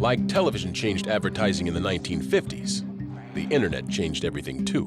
Like television changed advertising in the 1950s, the internet changed everything too,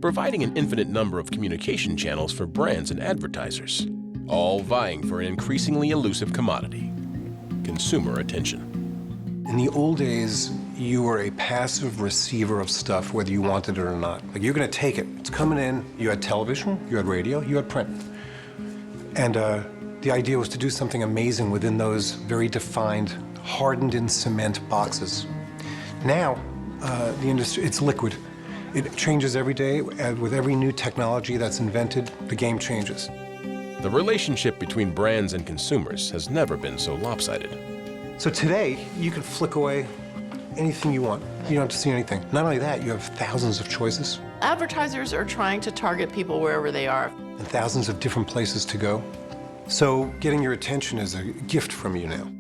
providing an infinite number of communication channels for brands and advertisers, all vying for an increasingly elusive commodity: consumer attention. In the old days, you were a passive receiver of stuff, whether you wanted it or not. Like, you're gonna take it. It's coming in. You had television, you had radio, you had print. And the idea was to do something amazing within those very defined, hardened in cement boxes. Now, the industry, it's liquid. It changes every day. With every new technology that's invented, the game changes. The relationship between brands and consumers has never been so lopsided. So today, you can flick away anything you want. You don't have to see anything. Not only that, you have thousands of choices. Advertisers are trying to target people wherever they are. And thousands of different places to go. So getting your attention is a gift from you now.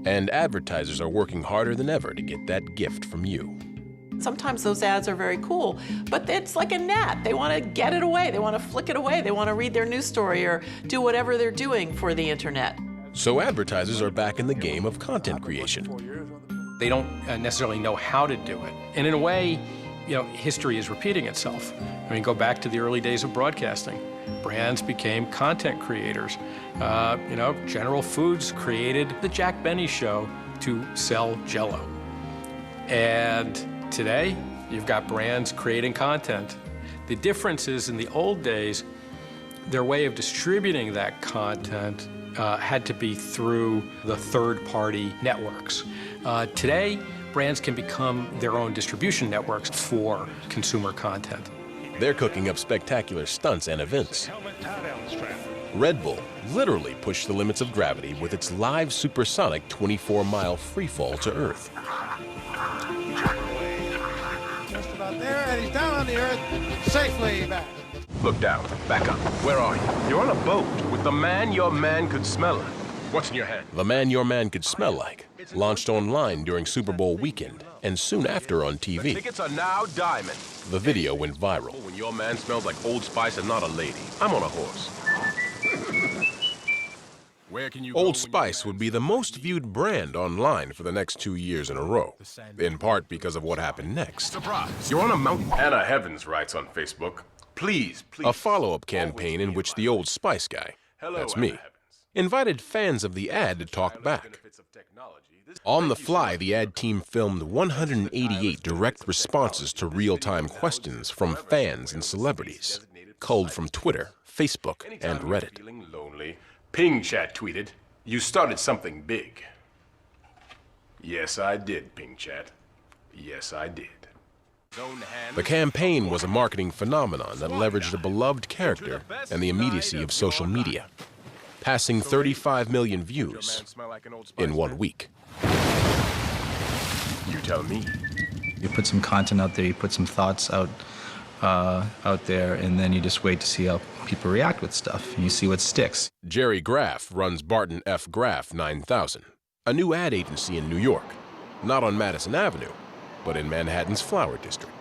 And advertisers are working harder than ever to get that gift from you. Sometimes those ads are very cool, but it's like a gnat. They want to get it away. They want to flick it away. They want to read their news story or do whatever they're doing for the internet. So advertisers are back in the game of content creation. They don't necessarily know how to do it. And in a way, you know, history is repeating itself. I mean, go back to the early days of broadcasting. Brands became content creators. You know, General Foods created the Jack Benny Show to sell Jell-O. And today, you've got brands creating content. The difference is, in the old days, their way of distributing that content had to be through the third-party networks. Today, brands can become their own distribution networks for consumer content. They're cooking up spectacular stunts and events. Red Bull literally pushed the limits of gravity with its live supersonic 24-mile freefall to Earth. Just about there, and he's down on the Earth, safely back. Look down, back up. Where are you? You're on a boat with the man your man could smell like. What's in your hand? The Man Your Man Could Smell Like launched online during Super Bowl weekend and soon after on TV. The tickets are now diamond. The video went viral. When your man smells like Old Spice and not a lady, I'm on a horse. Where can you Old Spice would be the most viewed brand online for the next 2 years in a row, in part because of what happened next. Surprise! You're on a mountain. Anna Heavens writes on Facebook, please. A follow-up campaign in which the Old Spice guy, that's me, invited fans of the ad to talk back. On the fly, the ad team filmed 188 direct responses to real-time questions from fans and celebrities, culled from Twitter, Facebook, and Reddit. Ping Chat tweeted, "You started something big." Yes, I did, Ping Chat. Yes, I did. The campaign was a marketing phenomenon that leveraged a beloved character and the immediacy of social media, passing 35 million views in 1 week. You tell me. You put some content out there, you put some thoughts out there, and then you just wait to see how people react with stuff, and you see what sticks. Jerry Graff runs Barton F. Graff 9000, a new ad agency in New York, not on Madison Avenue, but in Manhattan's Flower District.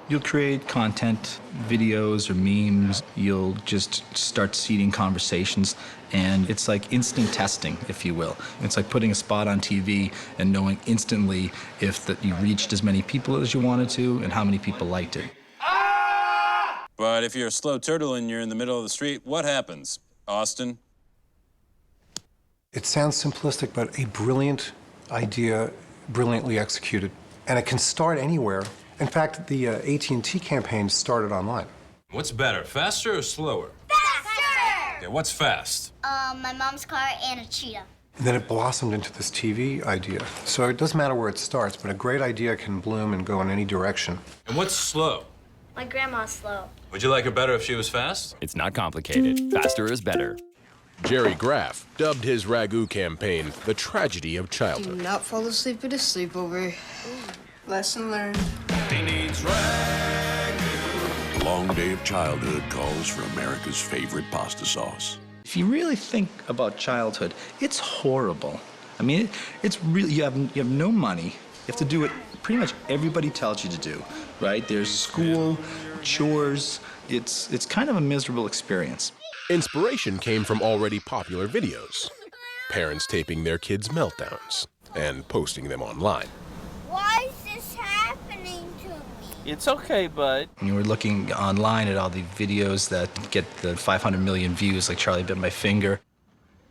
You'll create content, videos or memes. You'll just start seeding conversations, and it's like instant testing, if you will. It's like putting a spot on TV and knowing instantly if you reached as many people as you wanted to and how many people liked it. But if you're a slow turtle and you're in the middle of the street, what happens, Austin? It sounds simplistic, but a brilliant idea, brilliantly executed. And it can start anywhere. In fact, the AT&T campaign started online. What's better, faster or slower? Faster! Okay, what's fast? My mom's car and a cheetah. And then it blossomed into this TV idea. So it doesn't matter where it starts, but a great idea can bloom and go in any direction. And what's slow? My grandma's slow. Would you like her better if she was fast? It's not complicated. Faster is better. Jerry Graff dubbed his Ragu campaign the tragedy of childhood. Do not fall asleep at a sleepover. Lesson learned. He needs Ragu. A long day of childhood calls for America's favorite pasta sauce. If you really think about childhood, it's horrible. I mean, it's really, you have no money. You have to do what pretty much everybody tells you to do, right? There's school, chores. It's kind of a miserable experience. Inspiration came from already popular videos. Parents taping their kids' meltdowns and posting them online. Why is this happening to me? It's okay, bud. And we're looking online at all the videos that get the 500 million views, like Charlie Bit My Finger.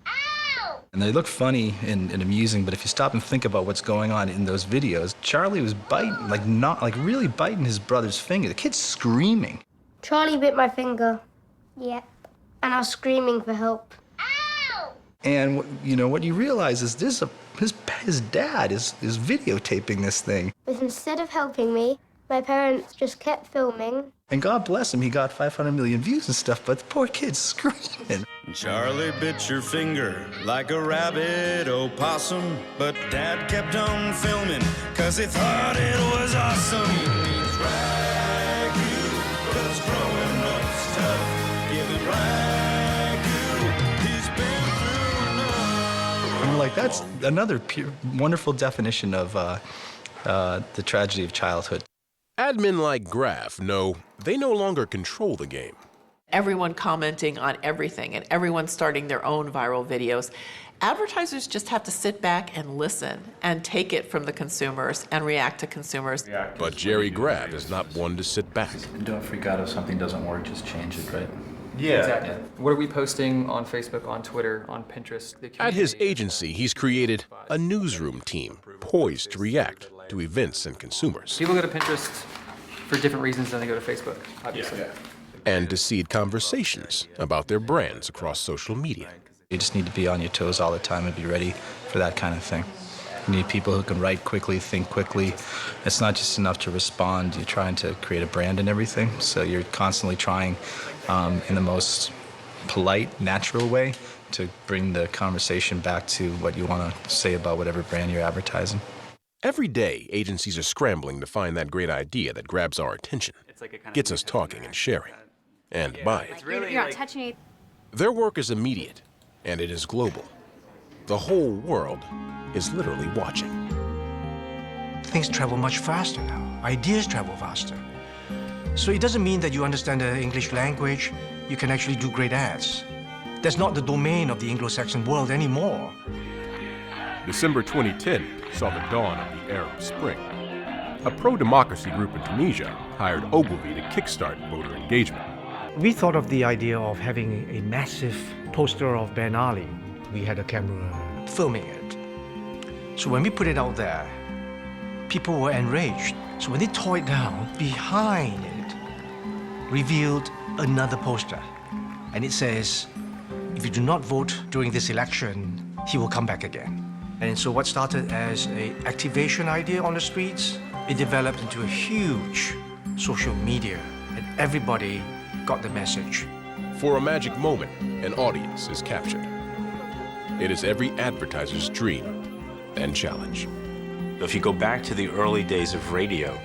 Ow! And they look funny and amusing, but if you stop and think about what's going on in those videos, Charlie was biting, really biting his brother's finger. The kid's screaming. Charlie bit my finger. Yep. And I was screaming for help. Ow! And what you realize is his dad is videotaping this thing. But instead of helping me, my parents just kept filming. And God bless him, he got 500 million views and stuff, but the poor kid's screaming. Charlie bit your finger like a rabbit opossum, but Dad kept on filming 'cause he thought it was awesome. He's Ragu, 'cause growing up's tough. Give it Ragu, he's been through enough. And we're like, that's another wonderful definition of the tragedy of childhood. Admin like Graf know they no longer control the game. Everyone commenting on everything and everyone starting their own viral videos. Advertisers just have to sit back and listen and take it from the consumers and react to consumers. But Jerry Graf is not one to sit back. And don't freak out if something doesn't work, just change it, right? Yeah. Exactly. What are we posting on Facebook, on Twitter, on Pinterest? At his agency, he's created a newsroom team poised to react to events and consumers. People go to Pinterest for different reasons than they go to Facebook, obviously. And to seed conversations about their brands across social media. You just need to be on your toes all the time and be ready for that kind of thing. You need people who can write quickly, think quickly. It's not just enough to respond. You're trying to create a brand and everything, so you're constantly trying in the most polite, natural way to bring the conversation back to what you want to say about whatever brand you're advertising. Every day, agencies are scrambling to find that great idea that grabs our attention, gets us talking and sharing, and buy it. You're not touching it. Their work is immediate, and it is global. The whole world is literally watching. Things travel much faster now. Ideas travel faster. So it doesn't mean that you understand the English language, you can actually do great ads. That's not the domain of the Anglo-Saxon world anymore. December 2010 saw the dawn of the Arab Spring. A pro-democracy group in Tunisia hired Ogilvy to kickstart voter engagement. We thought of the idea of having a massive poster of Ben Ali. We had a camera filming it. So when we put it out there, people were enraged. So when they tore it down, behind it revealed another poster. And it says, if you do not vote during this election, he will come back again. And so what started as an activation idea on the streets, it developed into a huge social media, and everybody got the message. For a magic moment, an audience is captured. It is every advertiser's dream and challenge. If you go back to the early days of radio,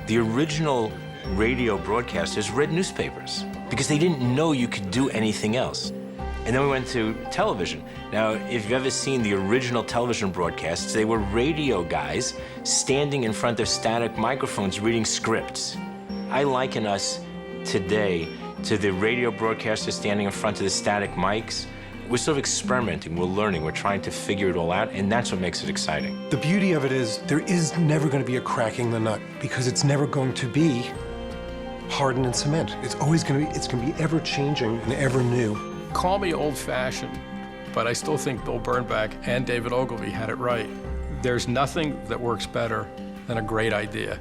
the original radio broadcasters read newspapers because they didn't know you could do anything else. And then we went to television. Now, if you've ever seen the original television broadcasts, they were radio guys standing in front of static microphones reading scripts. I liken us today to the radio broadcasters standing in front of the static mics. We're sort of experimenting, we're learning, we're trying to figure it all out, and that's what makes it exciting. The beauty of it is there is never going to be a cracking the nut because it's never going to be hardened in cement. It's always going to be ever changing and ever new. Call me old-fashioned, but I still think Bill Bernbach and David Ogilvy had it right. There's nothing that works better than a great idea.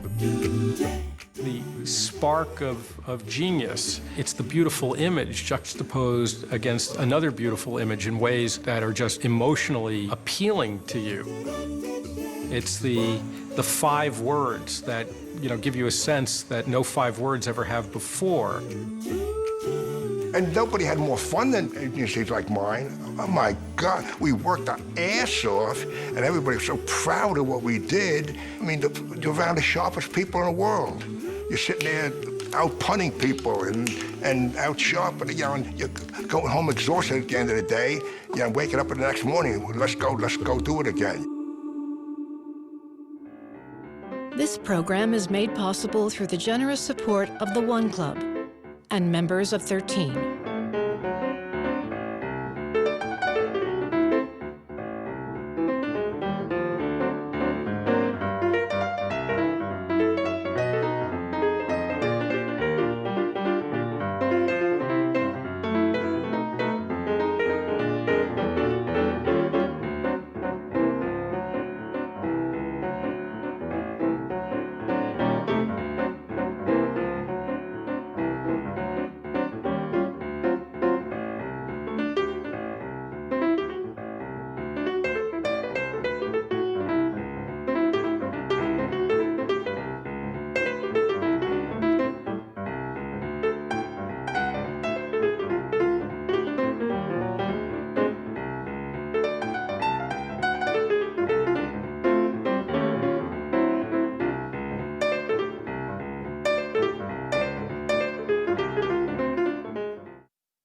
The spark of genius, it's the beautiful image juxtaposed against another beautiful image in ways that are just emotionally appealing to you. It's the 5 words that, give you a sense that no 5 words ever have before. And nobody had more fun than agencies like mine. Oh my God, we worked our ass off, and everybody was so proud of what we did. I mean, you're around the sharpest people in the world. You're sitting there out punning people and out sharpening, and you're going home exhausted at the end of the day, waking up the next morning, let's go do it again. This program is made possible through the generous support of the One Club and members of 13.